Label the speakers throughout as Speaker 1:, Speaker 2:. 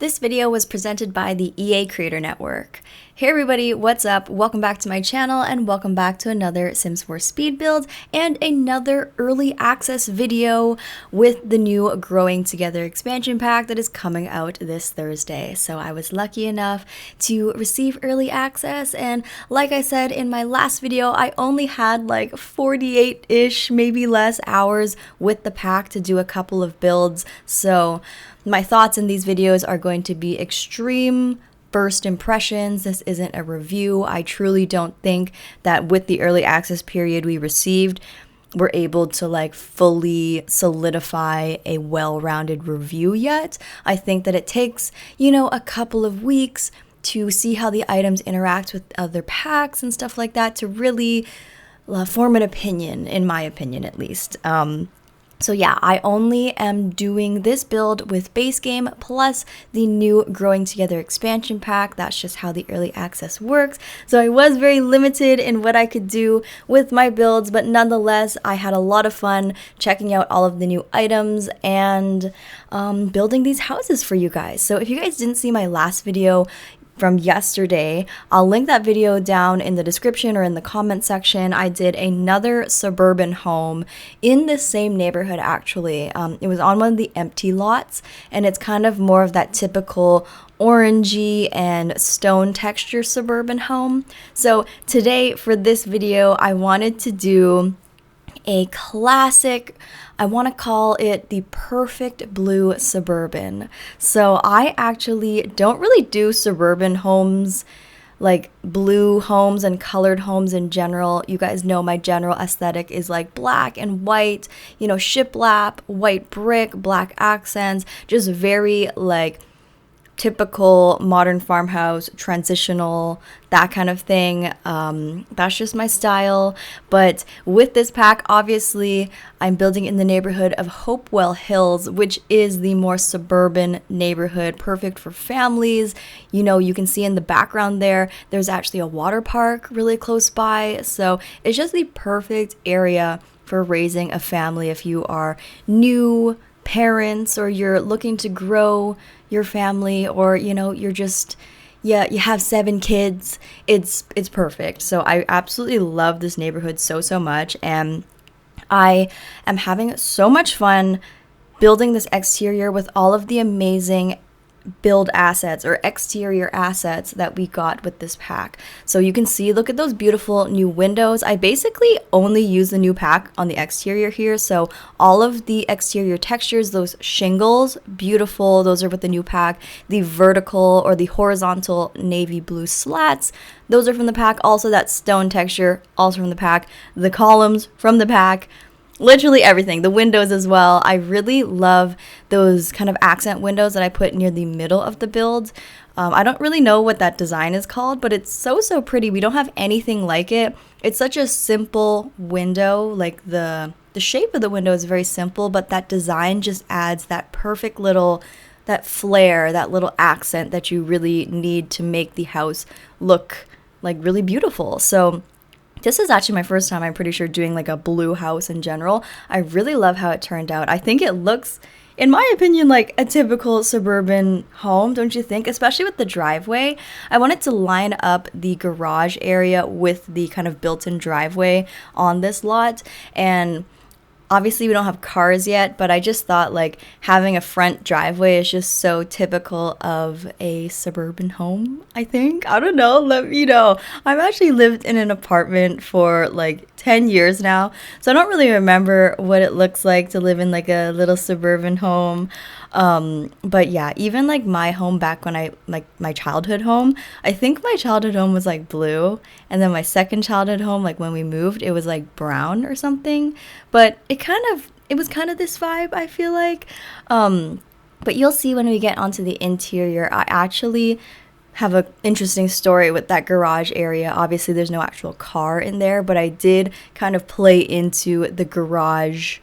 Speaker 1: This video was presented by the EA Creator Network. Hey everybody, what's up? Welcome back to my channel and welcome back to another Sims 4 speed build and another early access video with the new Growing Together expansion pack that is coming out this Thursday. So I was lucky enough to receive early access, and like I said in my last video, I only had like 48-ish, maybe less hours with the pack to do a couple of builds. So my thoughts in these videos are going to be extreme first impressions. This isn't a review. I truly don't think that with the early access period we received, we're able to like fully solidify a well-rounded review yet. I think that it takes, a couple of weeks to see how the items interact with other packs and stuff like that to really form an opinion, in my opinion at least. So yeah, I only am doing this build with base game plus the new Growing Together expansion pack. That's just how the early access works. So I was very limited in what I could do with my builds, but nonetheless, I had a lot of fun checking out all of the new items and building these houses for you guys. So if you guys didn't see my last video from yesterday, I'll link that video down in the description or in the comment section. I did another suburban home in the same neighborhood actually. It was on one of the empty lots, and it's kind of more of that typical orangey and stone texture suburban home. So today for this video, I wanted to do a classic, I want to call it the perfect blue suburban. So I actually don't really do suburban homes, like blue homes and colored homes in general. You guys know my general aesthetic is like black and white, shiplap, white brick, black accents, just very like typical modern farmhouse, transitional, that kind of thing. That's just my style. But with this pack, obviously, I'm building in the neighborhood of Hopewell Hills, which is the more suburban neighborhood, perfect for families. You can see in the background there's actually a water park really close by. So it's just the perfect area for raising a family if you are new parents or you're looking to grow your family, or you're just you have 7 kids. It's perfect. So I absolutely love this neighborhood so much, and I am having so much fun building this exterior with all of the amazing build assets or exterior assets that we got with this pack. So you can see, look at those beautiful new windows. I basically only use the new pack on the exterior here. So all of the exterior textures, those shingles, beautiful. Those are with the new pack. The vertical or the horizontal navy blue slats, those are from the pack. Also that stone texture, also from the pack. The columns from the pack. Literally everything, the windows as well. I really love those kind of accent windows that I put near the middle of the build. I don't really know what that design is called, but it's so pretty. We don't have anything like it. It's such a simple window. Like the shape of the window is very simple, but that design just adds that perfect little, that flair, that little accent that you really need to make the house look like really beautiful. So this is actually my first time, I'm pretty sure, doing like a blue house in general. I really love how it turned out. I think it looks, in my opinion, like a typical suburban home, don't you think? Especially with the driveway. I wanted to line up the garage area with the kind of built-in driveway on this lot, and obviously we don't have cars yet, but I just thought like having a front driveway is just so typical of a suburban home, I think. I don't know, let me know. I've actually lived in an apartment for like 10 years now, so I don't really remember what it looks like to live in like a little suburban home. But yeah, even like my home back when my childhood home, I think my childhood home was like blue, and then my second childhood home, like when we moved, it was like brown or something, but it was kind of this vibe, I feel like. But you'll see when we get onto the interior, I actually have an interesting story with that garage area. Obviously there's no actual car in there, but I did kind of play into the garage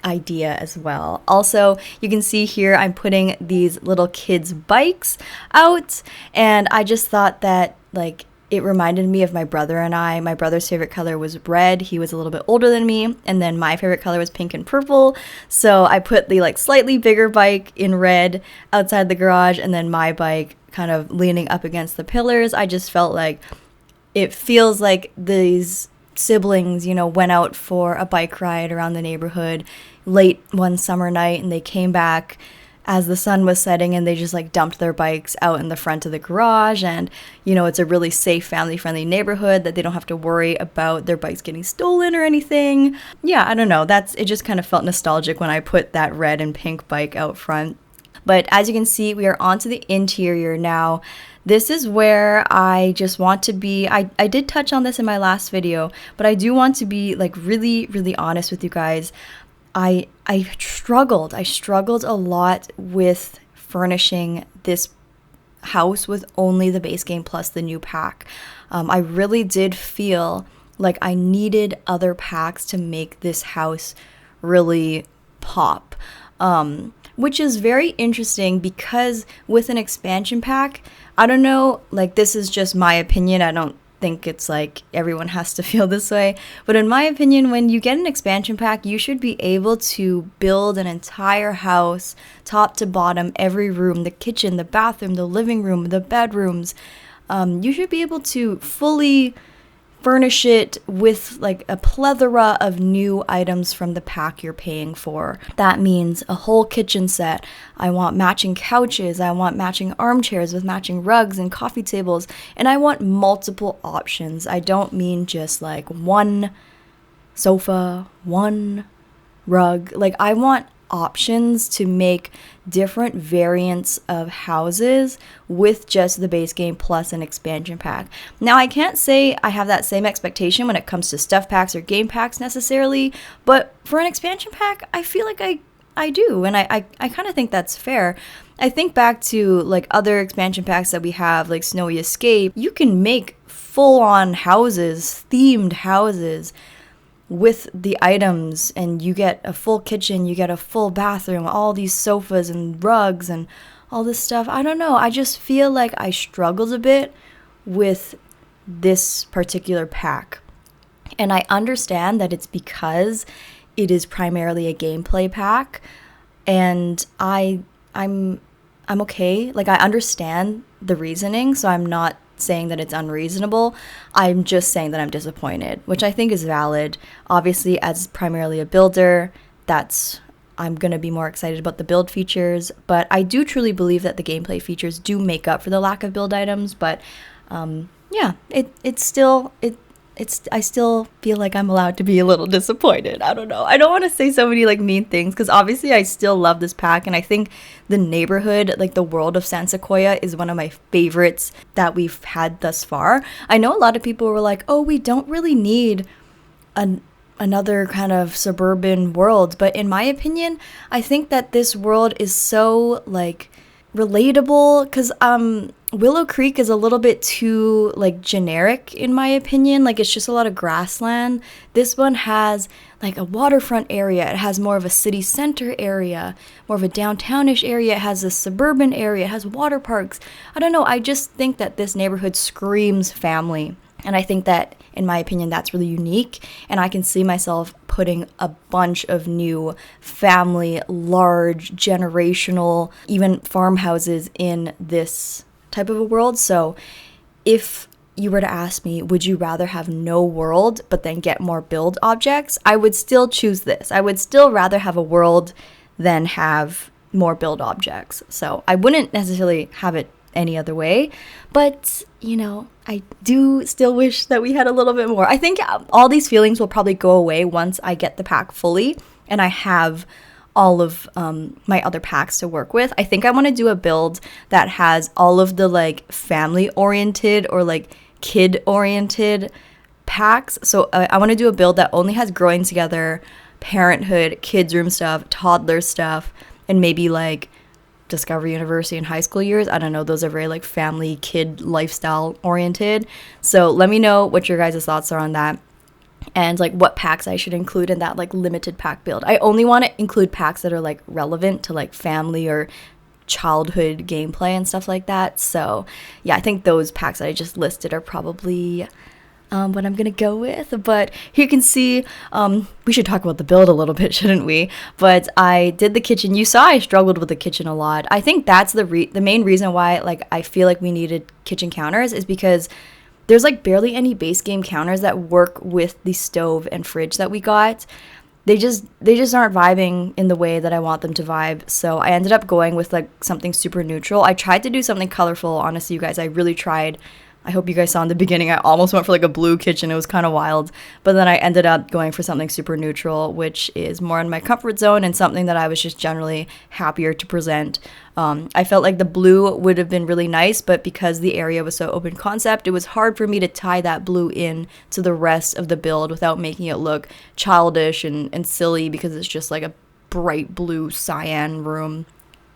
Speaker 1: idea as well. Also, you can see here I'm putting these little kids' bikes out, and I just thought that like it reminded me of my brother and I. My brother's favorite color was red. He was a little bit older than me. And then my favorite color was pink and purple. So I put the like slightly bigger bike in red outside the garage, and then my bike kind of leaning up against the pillars. I just felt like it feels like these siblings, you know, went out for a bike ride around the neighborhood late one summer night, and they came back as the sun was setting, and they just like dumped their bikes out in the front of the garage. And you know, it's a really safe, family friendly neighborhood that they don't have to worry about their bikes getting stolen or anything. Yeah, I don't know, it just kind of felt nostalgic when I put that red and pink bike out front. But as you can see, we are onto the interior now. This is where I just want to be. I did touch on this in my last video, but I do want to be like really, really honest with you guys. I struggled a lot with furnishing this house with only the base game plus the new pack. I really did feel like I needed other packs to make this house really pop, which is very interesting because with an expansion pack, I don't know, like this is just my opinion, I don't think it's like everyone has to feel this way, but in my opinion, when you get an expansion pack, you should be able to build an entire house top to bottom, every room, the kitchen, the bathroom, the living room, the bedrooms. You should be able to fully furnish it with like a plethora of new items from the pack you're paying for. That means a whole kitchen set. I want matching couches. I want matching armchairs with matching rugs and coffee tables. And I want multiple options. I don't mean just like one sofa, one rug. Like I want options to make different variants of houses with just the base game plus an expansion pack. Now, I can't say I have that same expectation when it comes to stuff packs or game packs necessarily, but for an expansion pack, I feel like I do, and I kind of think that's fair. I think back to like other expansion packs that we have, like Snowy Escape. You can make full-on houses, themed houses, with the items, and you get a full kitchen, you get a full bathroom, all these sofas and rugs and all this stuff. I don't know, I just feel like I struggled a bit with this particular pack. And I understand that it's because it is primarily a gameplay pack, and I'm okay. Like I understand the reasoning, so I'm not saying that it's unreasonable. I'm just saying that I'm disappointed, which I think is valid. Obviously, as primarily a builder, I'm going to be more excited about the build features, but I do truly believe that the gameplay features do make up for the lack of build items. But yeah, I still feel like I'm allowed to be a little disappointed. I don't know. I don't want to say so many like mean things, because obviously I still love this pack, and I think the neighborhood, like the world of San Sequoia, is one of my favorites that we've had thus far. I know a lot of people were like, oh, we don't really need another kind of suburban world, but in my opinion, I think that this world is so like relatable, because Willow Creek is a little bit too like generic in my opinion. Like it's just a lot of grassland. This one has like a waterfront area. It has more of a city center area, more of a downtownish area. It has a suburban area. It has water parks. I don't know. I just think that this neighborhood screams family. And I think that, in my opinion, that's really unique. And I can see myself putting a bunch of new family, large, generational, even farmhouses in this type of a world. So if you were to ask me, would you rather have no world but then get more build objects? I would still choose this. I would still rather have a world than have more build objects. So I wouldn't necessarily have it any other way, but you know, I do still wish that we had a little bit more. I think all these feelings will probably go away once I get the pack fully and I have all of my other packs to work with. I think I want to do a build that has all of the like family oriented or like kid oriented packs. So I want to do a build that only has growing together, parenthood, kids room stuff, toddler stuff, and maybe like Discovery University and high school years. I don't know, those are very like family kid lifestyle oriented. So let me know what your guys' thoughts are on that, and like what packs I should include in that like limited pack build. I only want to include packs that are like relevant to like family or childhood gameplay and stuff like that. So yeah, I think those packs that I just listed are probably what I'm gonna go with. But here you can see, we should talk about the build a little bit, shouldn't we? But I did the kitchen. You saw I struggled with the kitchen a lot. I think that's the main reason why, like, I feel like we needed kitchen counters is because there's like barely any base game counters that work with the stove and fridge that we got. They just aren't vibing in the way that I want them to vibe. So I ended up going with like something super neutral. I tried to do something colorful. Honestly, you guys, I really tried. I hope you guys saw in the beginning, I almost went for like a blue kitchen. It was kind of wild. But then I ended up going for something super neutral, which is more in my comfort zone and something that I was just generally happier to present. I felt like the blue would have been really nice, but because the area was so open concept, it was hard for me to tie that blue in to the rest of the build without making it look childish and silly, because it's just like a bright blue cyan room.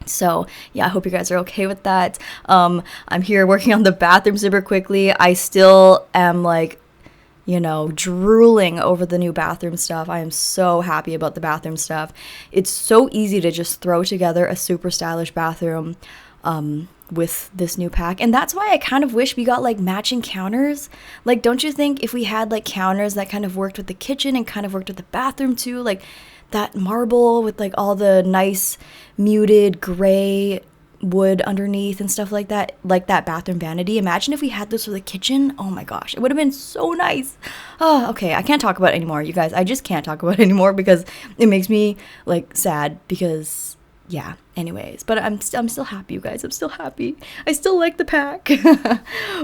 Speaker 1: So yeah, I hope you guys are okay with that. I'm here working on the bathroom super quickly. I still am like, you know, drooling over the new bathroom stuff. I am so happy about the bathroom stuff. It's so easy to just throw together a super stylish bathroom with this new pack. And that's why I kind of wish we got like matching counters. Like, don't you think if we had like counters that kind of worked with the kitchen and kind of worked with the bathroom too, like that marble with like all the nice muted gray wood underneath and stuff like that bathroom vanity. Imagine if we had this for the kitchen. Oh my gosh, it would have been so nice. Oh, okay, I can't talk about it anymore, you guys. I just can't talk about it anymore because it makes me like sad, because yeah, anyways, but I'm still happy, you guys. I'm still happy. I still like the pack.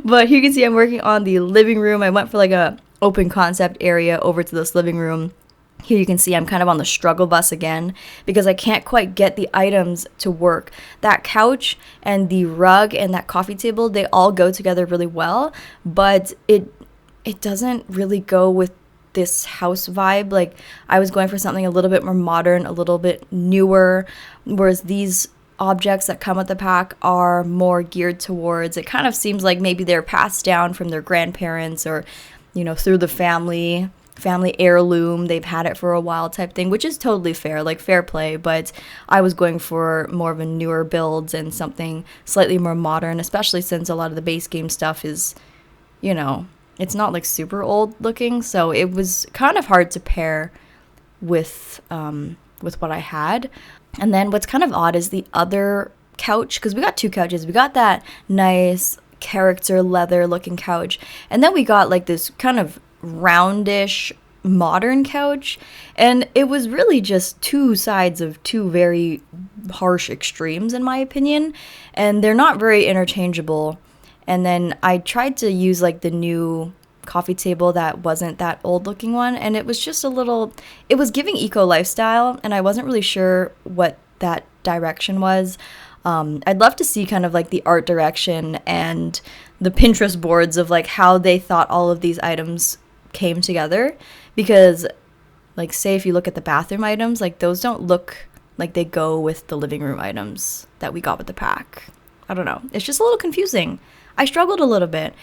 Speaker 1: But here you can see I'm working on the living room. I went for like a open concept area over to this living room. Here you can see I'm kind of on the struggle bus again because I can't quite get the items to work. That couch and the rug and that coffee table, they all go together really well, but it doesn't really go with this house vibe. Like, I was going for something a little bit more modern, a little bit newer, whereas these objects that come with the pack are more geared towards, it kind of seems like maybe they're passed down from their grandparents or, you know, through the family heirloom, they've had it for a while type thing, which is totally fair, like fair play. But I was going for more of a newer builds and something slightly more modern, especially since a lot of the base game stuff is, you know, it's not like super old looking, so it was kind of hard to pair with what I had. And then what's kind of odd is the other couch, because we got two couches. We got that nice character leather looking couch, and then we got like this kind of roundish modern couch, and it was really just two sides of two very harsh extremes in my opinion, and they're not very interchangeable. And then I tried to use like the new coffee table that wasn't that old looking one, and it was just a little, it was giving eco lifestyle, and I wasn't really sure what that direction was. I'd love to see kind of like the art direction and the Pinterest boards of like how they thought all of these items came together, because like, say if you look at the bathroom items, like those don't look like they go with the living room items that we got with the pack. I don't know, it's just a little confusing. I struggled a little bit.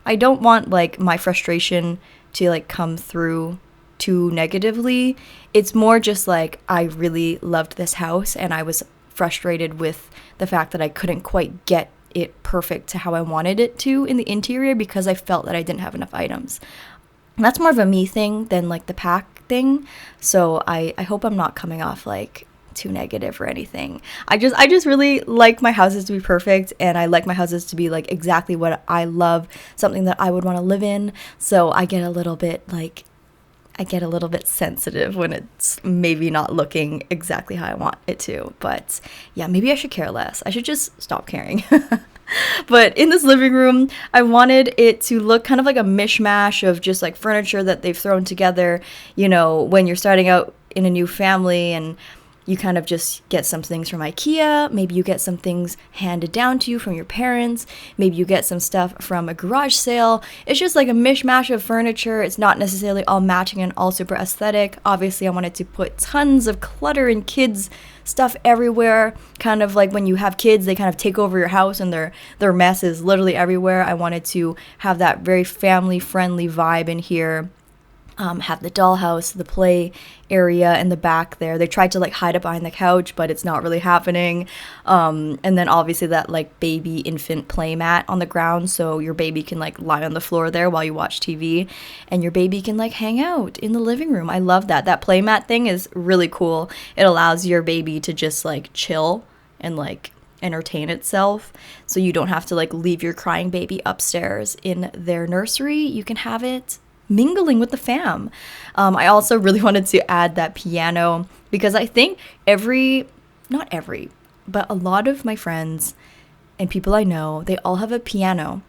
Speaker 1: I don't want like my frustration to like come through too negatively. It's more just like I really loved this house and I was frustrated with the fact that I couldn't quite get it perfect to how I wanted it to in the interior because I felt that I didn't have enough items. And that's more of a me thing than like the pack thing. So I hope I'm not coming off like too negative or anything. I just really like my houses to be perfect, and I like my houses to be like exactly what I love, something that I would want to live in. So I get a little bit sensitive when it's maybe not looking exactly how I want it to. But yeah, maybe I should care less. I should just stop caring. But in this living room, I wanted it to look kind of like a mishmash of just like furniture that they've thrown together, you know, when you're starting out in a new family and you kind of just get some things from IKEA. Maybe you get some things handed down to you from your parents. Maybe you get some stuff from a garage sale. It's just like a mishmash of furniture. It's not necessarily all matching and all super aesthetic. Obviously, I wanted to put tons of clutter and kids stuff everywhere. Kind of like when you have kids, they kind of take over your house and their mess is literally everywhere. I wanted to have that very family-friendly vibe in here. have the dollhouse, the play area in the back there. They tried to like hide it behind the couch, but it's not really happening. And then obviously that like baby infant play mat on the ground, so your baby can like lie on the floor there while you watch TV, and your baby can like hang out in the living room. I love that. That play mat thing is really cool. It allows your baby to just like chill and like entertain itself, so you don't have to like leave your crying baby upstairs in their nursery. You can have it mingling with the fam. I also really wanted to add that piano because I think not every, but a lot of my friends and people I know, they all have a piano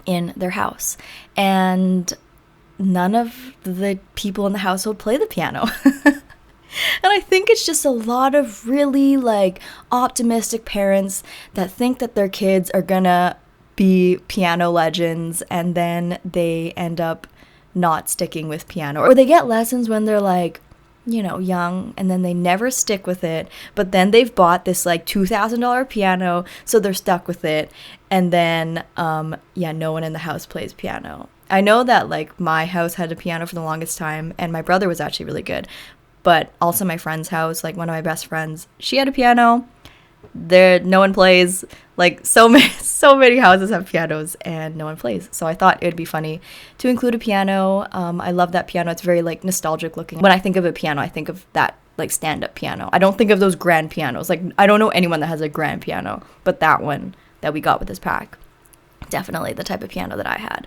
Speaker 1: in their house, and none of the people in the household play the piano. And I think it's just a lot of really like optimistic parents that think that their kids are gonna be piano legends, and then they end up not sticking with piano, or they get lessons when they're like, you know, young, and then they never stick with it, but then they've bought this like $2,000 piano, so they're stuck with it, and then no one in the house plays piano. I know that like my house had a piano for the longest time, and my brother was actually really good, but also my friend's house, like one of my best friends, she had a piano. There, no one plays. Like so many houses have pianos and no one plays. So I thought it would be funny to include a piano. I love that piano. It's very like nostalgic looking. When I think of a piano, I think of that like stand-up piano. I don't think of those grand pianos. Like I don't know anyone that has a grand piano, but that one that we got with this pack, definitely the type of piano that I had.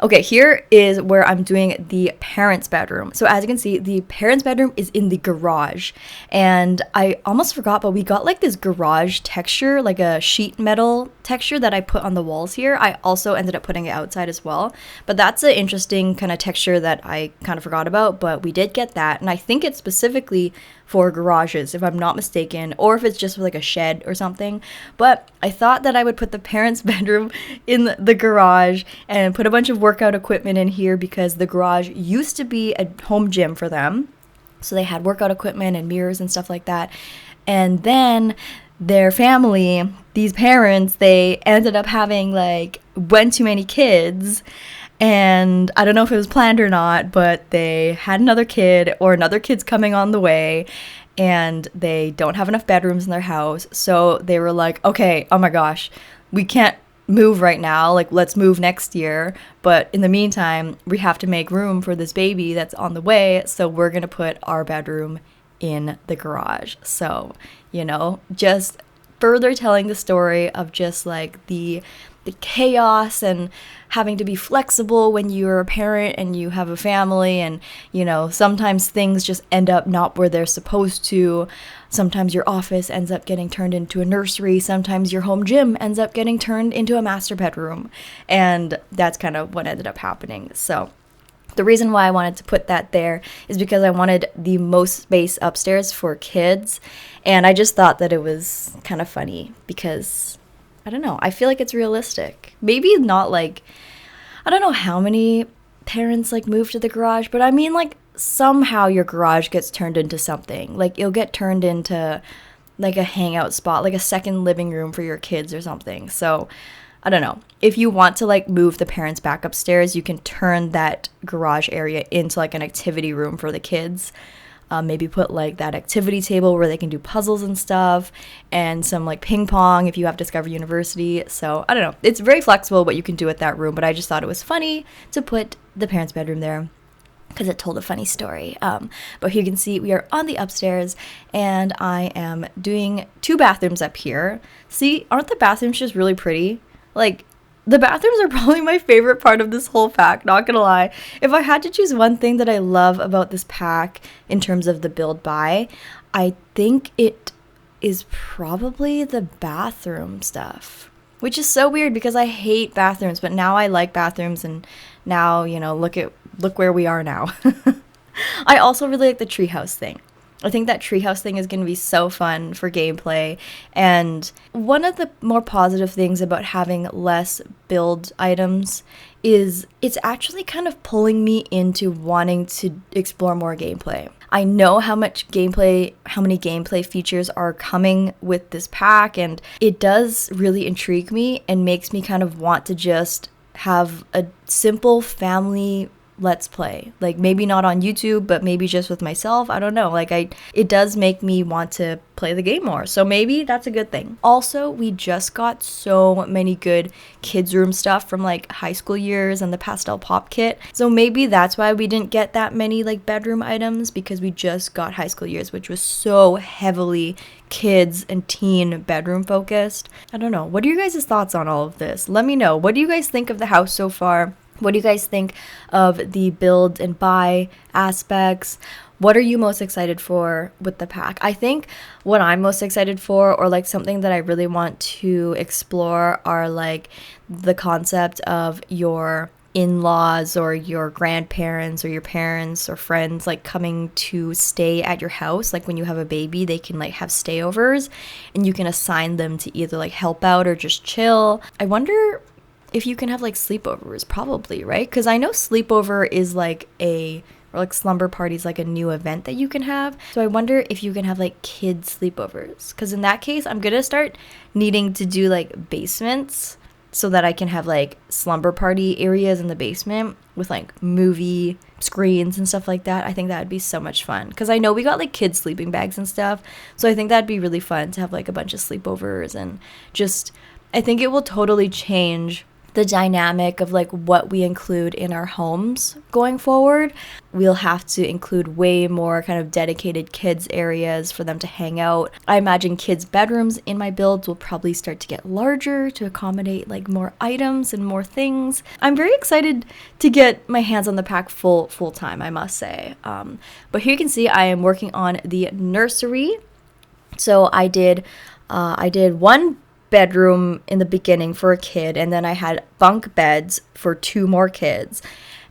Speaker 1: Okay, here is where I'm doing the parents' bedroom. So as you can see, the parents' bedroom is in the garage, and I almost forgot, but we got like this garage texture, like a sheet metal texture that I put on the walls here. I also ended up putting it outside as well, but that's an interesting kind of texture that I kind of forgot about, but we did get that, and I think it's specifically for garages, if I'm not mistaken, or if it's just like a shed or something. But I thought that I would put the parents' bedroom in the garage and put a bunch of workout equipment in here, because the garage used to be a home gym for them. So they had workout equipment and mirrors and stuff like that. And then their family, these parents, they ended up having like one too many kids. And I don't know if it was planned or not, but they had another kid, or another kid's coming on the way, and they don't have enough bedrooms in their house. So they were like, okay, oh my gosh, we can't move right now. Like, let's move next year. But in the meantime, we have to make room for this baby that's on the way. So we're going to put our bedroom in the garage. So, you know, just further telling the story of just like the chaos and having to be flexible when you're a parent and you have a family, and you know, sometimes things just end up not where they're supposed to. Sometimes your office ends up getting turned into a nursery, sometimes your home gym ends up getting turned into a master bedroom, and that's kind of what ended up happening. So the reason why I wanted to put that there is because I wanted the most space upstairs for kids, and I just thought that it was kind of funny because I don't know, I feel like it's realistic. Maybe not like, I don't know how many parents like move to the garage, but I mean like somehow your garage gets turned into something. Like it'll get turned into like a hangout spot, like a second living room for your kids or something. So I don't know. If you want to like move the parents back upstairs, you can turn that garage area into like an activity room for the kids. Maybe put like that activity table where they can do puzzles and stuff, and some like ping pong if you have Discover University. So I don't know, it's very flexible what you can do with that room, but I just thought it was funny to put the parents' bedroom there because it told a funny story. But here you can see we are on the upstairs, and I am doing 2 bathrooms up here. See, aren't the bathrooms just really pretty? Like, the bathrooms are probably my favorite part of this whole pack, not gonna lie. If I had to choose one thing that I love about this pack in terms of the build buy, I think it is probably the bathroom stuff. Which is so weird because I hate bathrooms, but now I like bathrooms, and now, you know, look where we are now. I also really like the treehouse thing. I think that treehouse thing is going to be so fun for gameplay, and one of the more positive things about having less build items is it's actually kind of pulling me into wanting to explore more gameplay. I know how many gameplay features are coming with this pack, and it does really intrigue me and makes me kind of want to just have a simple family let's play. Like maybe not on YouTube, but maybe just with myself. I don't know. Like it does make me want to play the game more. So maybe that's a good thing. Also, we just got so many good kids room stuff from like high school years and the pastel pop kit. So maybe that's why we didn't get that many like bedroom items, because we just got high school years, which was so heavily kids and teen bedroom focused. I don't know. What are you guys' thoughts on all of this? Let me know. What do you guys think of the house so far? What do you guys think of the build and buy aspects? What are you most excited for with the pack? I think what I'm most excited for, or like something that I really want to explore, are like the concept of your in-laws or your grandparents or your parents or friends like coming to stay at your house. Like when you have a baby, they can like have stayovers and you can assign them to either like help out or just chill. I wonder if you can have like sleepovers, probably, right? Because I know sleepover is like or like slumber parties, like a new event that you can have. So I wonder if you can have like kids sleepovers, because in that case I'm gonna start needing to do like basements so that I can have like slumber party areas in the basement with like movie screens and stuff like that. I think that would be so much fun, because I know we got like kids sleeping bags and stuff, so I think that'd be really fun to have like a bunch of sleepovers. And just, I think it will totally change the dynamic of like what we include in our homes going forward. We'll have to include way more kind of dedicated kids areas for them to hang out. I imagine kids' bedrooms in my builds will probably start to get larger to accommodate like more items and more things. I'm very excited to get my hands on the pack full time, I must say. But here you can see I am working on the nursery. So I did one bedroom in the beginning for a kid, and then I had bunk beds for 2 more kids,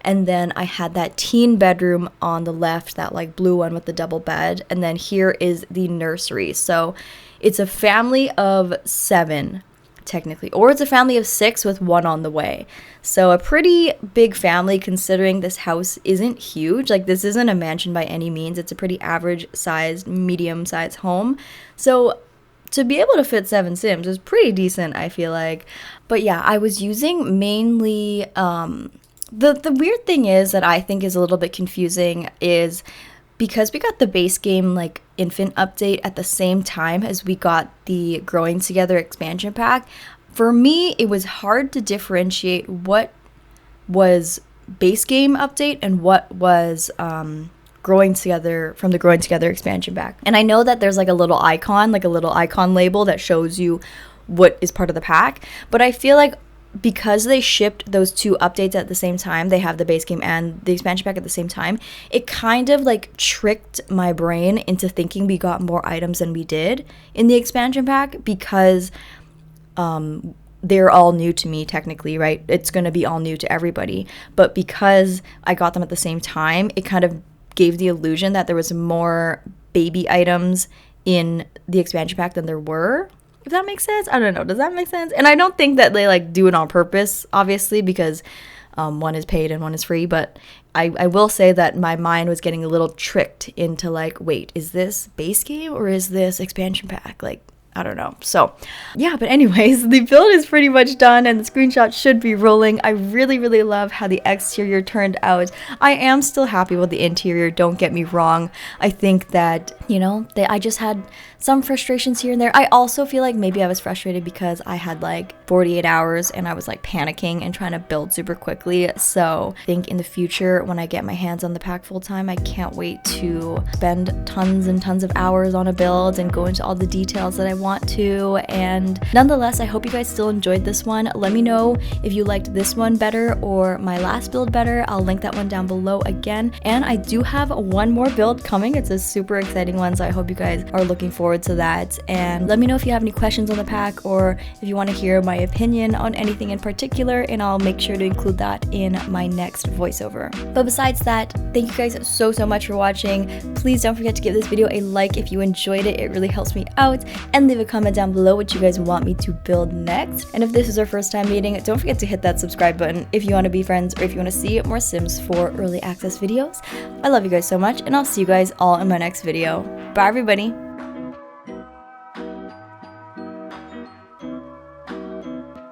Speaker 1: and then I had that teen bedroom on the left, that like blue one with the double bed, and then here is the nursery. So it's a family of 7 technically, or it's a family of 6 with 1 on the way. So a pretty big family, considering this house isn't huge. Like this isn't a mansion by any means. It's a pretty average sized, medium sized home. So to be able to fit 7 Sims is pretty decent, I feel like. But yeah, I was using mainly, the weird thing is that I think is a little bit confusing is because we got the base game like infant update at the same time as we got the Growing Together expansion pack. For me, it was hard to differentiate what was base game update and what was Growing Together from the Growing Together expansion pack. And I know that there's like a little icon label that shows you what is part of the pack, but I feel like because they shipped those 2 updates at the same time, they have the base game and the expansion pack at the same time, it kind of like tricked my brain into thinking we got more items than we did in the expansion pack, because they're all new to me technically, right? It's going to be all new to everybody, but because I got them at the same time, it kind of gave the illusion that there was more baby items in the expansion pack than there were, if that makes sense. I don't know, does that make sense? And I don't think that they like do it on purpose, obviously, because one is paid and one is free, but I will say that my mind was getting a little tricked into like, wait, is this base game or is this expansion pack? Like, I don't know. So yeah, but anyways, the build is pretty much done and the screenshots should be rolling. I really, really love how the exterior turned out. I am still happy with the interior, don't get me wrong. I think that, you know, I just had some frustrations here and there. I also feel like maybe I was frustrated because I had like 48 hours and I was like panicking and trying to build super quickly. So I think in the future, when I get my hands on the pack full time, I can't wait to spend tons and tons of hours on a build and go into all the details that I want to. And nonetheless, I hope you guys still enjoyed this one. Let me know if you liked this one better or my last build better. I'll link that one down below again. And I do have one more build coming. It's a super exciting one, so I hope you guys are looking forward to that. And let me know if you have any questions on the pack or if you want to hear my opinion on anything in particular, and I'll make sure to include that in my next voiceover. But besides that, thank you guys so much for watching. Please don't forget to give this video a like if you enjoyed it. It really helps me out. And leave a comment down below what you guys want me to build next. And if this is our first time meeting, don't forget to hit that subscribe button if you want to be friends or if you want to see more Sims 4 early access videos. I love you guys so much, and I'll see you guys all in my next video. Bye everybody.